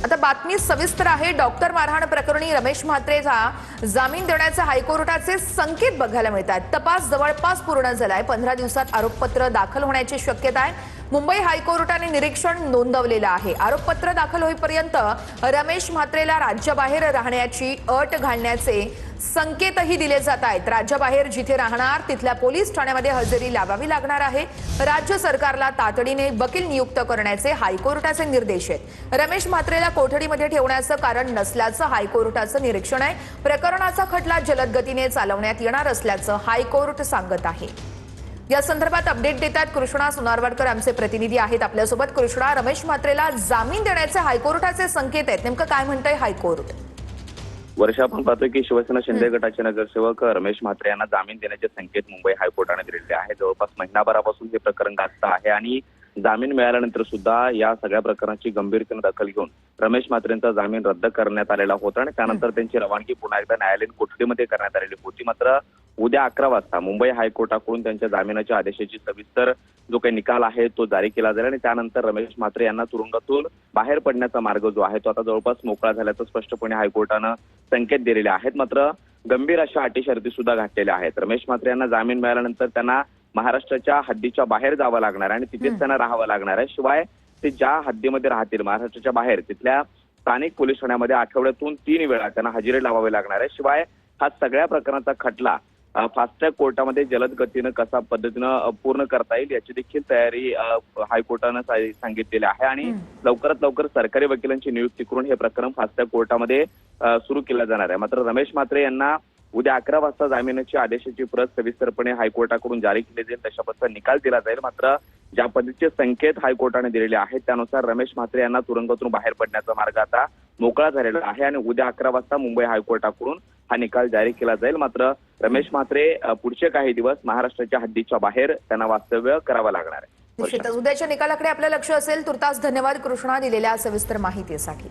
आता बातमी सविस्तर आहे। डॉक्टर मारहाण प्रकरणी रमेश म्हात्रेचा जामीन देण्याचे हायकोर्टाचे संकेत बघायला मिळतात। तपास जवळपास पूर्ण झालाय। 15 दिवसात आरोपपत्र दाखल होण्याची शक्यता आहे। मुंबई हायकोर्टाने निरीक्षण नोंदवलेलं आहे। आरोपपत्र दाखल होईपर्यंत रमेश म्हात्रेला राज्याबाहेर राहण्याची अट घालण्याचे संकेतही दिले जात आहेत। राज्याबाहेर जिथे राहणार तिथल्या पोलीस ठाण्यामध्ये हजेरी लावावी लागणार आहे। राज्य सरकारला तातडीने वकील नियुक्त करण्याचे हायकोर्टाचे निर्देश आहेत। रमेश म्हात्रेला कोठडीमध्ये ठेवण्याचं कारण नसल्याचं हायकोर्टाचं निरीक्षण आहे। प्रकरणाचा खटला जलद गतीने चालवण्यात येणार असल्याचं हायकोर्ट सांगत आहे। या संदर्भात अपडेट देतात कृष्णा सोनारवाडकर आमचे प्रतिनिधी आहेत आपल्यासोबत। कृष्णा, रमेश म्हात्रेला जामीन देण्याचे हायकोर्टाचे संकेत आहेत, नेमकं काय म्हणतंय हायकोर्ट? वर्षा, आपण पाहतोय की शिवसेना शिंदे गटाचे नगरसेवक रमेश म्हात्रे यांना जामीन देण्याचे संकेत मुंबई हायकोर्टाने दिलेले आहेत। जवळपास महिनाभरापासून हे प्रकरण गाजत आहे आणि जामीन मिळाल्यानंतर सुद्धा या सगळ्या प्रकरणाची गंभीरतेने दखल घेऊन रमेश म्हात्रेंचा जामीन रद्द करण्यात आलेला होता आणि त्यानंतर त्यांची रवानगी पुन्हा एकदा न्यायालयीन कोठडीमध्ये करण्यात आलेली होती। मात्र उद्या 11 वाजता मुंबई हायकोर्टाकडून त्यांच्या जामिनाच्या आदेशाची सविस्तर जो काही निकाल आहे तो जारी केला जाईल आणि त्यानंतर रमेश म्हात्रे यांना तुरुंगातून बाहेर पडण्याचा मार्ग जो आहे तो आता जवळपास मोकळा झाल्याचं स्पष्टपणे हायकोर्टानं संकेत दिलेले आहेत। मात्र गंभीर अशा अटी शर्ती सुद्धा घातलेल्या आहेत। रमेश म्हात्रे यांना जामीन मिळाल्यानंतर त्यांना महाराष्ट्राच्या हद्दीच्या बाहेर जावं लागणार आहे आणि तिथेच त्यांना राहावं लागणार आहे। शिवाय ते ज्या हद्दीमध्ये राहतील महाराष्ट्राच्या बाहेर तिथल्या स्थानिक पोलीस ठाण्यामध्ये आठवड्यातून 3 वेळा त्यांना हजेरी लावावी लागणार आहे। शिवाय हा सगळ्या प्रकरणाचा खटला फास्ट ट्रॅक कोर्टामध्ये जलद गतीनं कसा पद्धतीनं पूर्ण करता येईल याची देखील तयारी हायकोर्टानं सांगितलेली आहे आणि लवकरात लवकर सरकारी वकिलांची नियुक्ती करून हे प्रकरण फास्ट ट्रॅक कोर्टामध्ये सुरू केलं जाणार आहे। मात्र रमेश म्हात्रे यांना उद्या 11 वाजता जामिनाची आदेशाची प्रत सविस्तरपणे हायकोर्टाकडून जारी केली जाईल, तशा पद्धतीचा निकाल दिला जाईल। मात्र ज्या पद्धतीचे संकेत हायकोर्टाने दिलेले आहेत त्यानुसार रमेश म्हात्रे यांना तुरुंगातून बाहेर पडण्याचा मार्ग आता मोकळा झालेला आहे आणि उद्या 11 वाजता मुंबई हायकोर्टाकडून हा निकाल जारी केला जाईल। मात्र रमेश म्हात्रे पुढचे काही दिवस महाराष्ट्राच्या हद्दीच्या बाहेर त्यांना वास्तव्य करावं लागणार आहे। निश्चितच उद्याच्या निकालाकडे आपलं लक्ष असेल। तुर्तास धन्यवाद कृष्णा दिलेल्या सविस्तर माहितीसाठी।